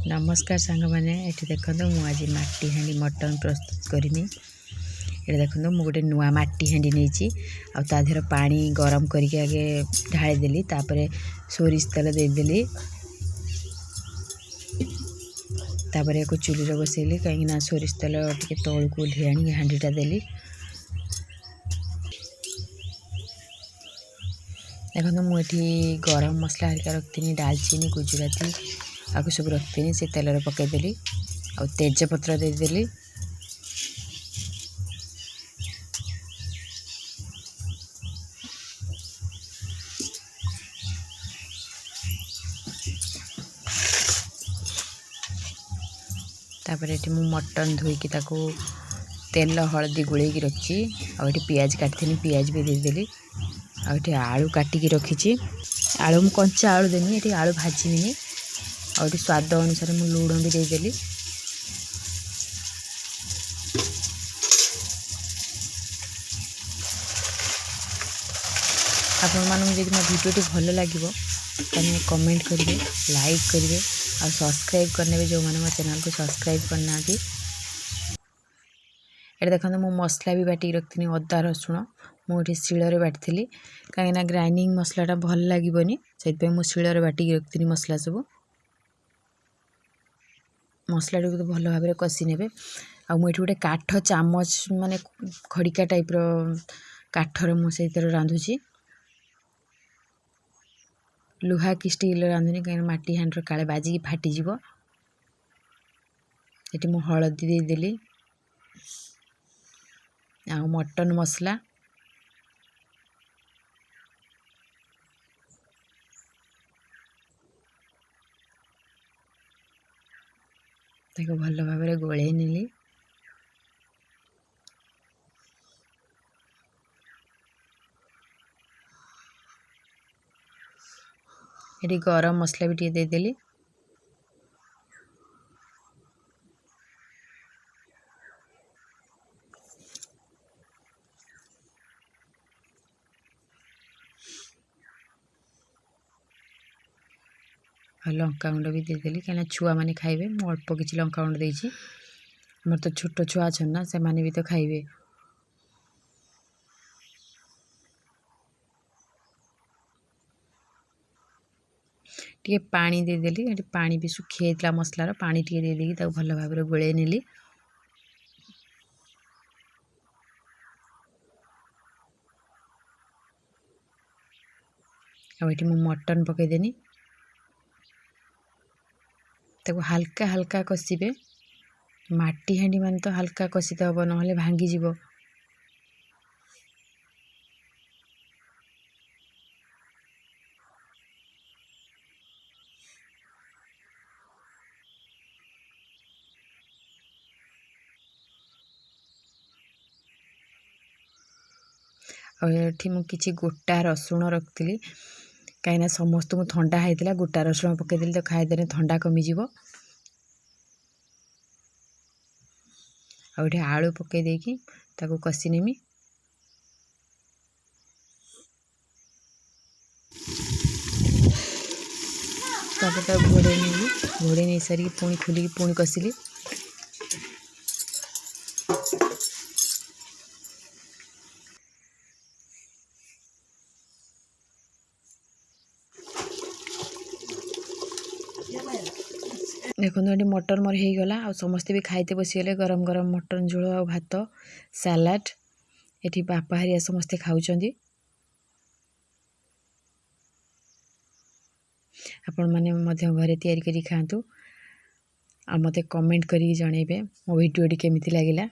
नमस्कार सांग मैंने ये देखो मुझे माटी हाँडी मटन प्रस्तुत करमी। ये देखो मु गोटे नुआ माटी हाँडी नहीं आधर पानी गरम करके आगे ढालीदेली तापर सोरिष तेल देदेली तापर एक चुली बसैली कहीं सोरिष तेल टे तौल को ओह्लि आनी हाँडीटा देली। देखो मुझे गरम मसला हरिका रखी डालचीनी गुजराती आपको सब रखी से तेल पकईदेली आ तेजपत्र देदेली। तापर ये मटन धोईकी तेल हलदी गोल रखी आठ पियाज काटी पियाज भी देदेली आठ आलू काटिकी रखी आलू मु कंचा आलू देनी ये आलू भाजमी और स्वाद अनुसार मु लुण भी देदेली। आपण मानक जदि मो भिडियोटी भल लगे तेज कमेंट करेंगे लाइक करेंगे और सब्सक्राइब करने जो मैंने मो चैनल को सब्सक्राइब करना। ये देखो मु मसला भी बाटी रखी अदा रसुण मुझे शिଳରେ बाटी कहीं ग्राइंडिंग मसलाटा भल लगे से मुझे शिଳରେ बाटिक रखी मसला सब मसला तो भल भाव कषि ने मुझे गोटे काठ चामच माने खड़िका टाइप काठर मुझे रांधुची लुहा कि स्टील रांधुनी कहीं माटी हाँडर काले बाजिकी फाटीज। ये मु हलदी देदेली आ मटन मसला भल भाव गोले नेली। ये गरम मसला भी टे देदेली लंका गुंड भी देदेली कहीं छुआ मैंने खाइबे मु अल्प किसी लंका गुंड देछि मोर तो छोट छुआ अछन ना से माने भी तो खाइबे। टे पानी देदेली ये पानी भी सुखी जाता मसलार पानी टे देदेकी भल भाव गोले नेली। और ये मटन पकईदेनी हल्का हल्का कषिबे माटी हाँडी मान तो हल्का कषिते हम ना भांगी जीव। और ये मुझे गोटा रसुण रखी कहीं समस्त को ठंडा होता गोटा रसुण पकईदेली तो खाईदे ठंडा कमिज। और ये आलू पकई देकी कषि नेमी घोड़े नेली घोड़े नहीं सारी पुणी खोलिकी पुणी कषिली। देखो ये मटन मोर हो गला आ समस्ते भी खाइते बसीगले गरम गरम मटन झोल आ भात सालाड ये बापा हरिया समस्ते खाऊँ। आपण मैंने घरे तैयारी करी खातु आ मते कमेंट करी जनइबे मो वीडियो केमिति लागिला।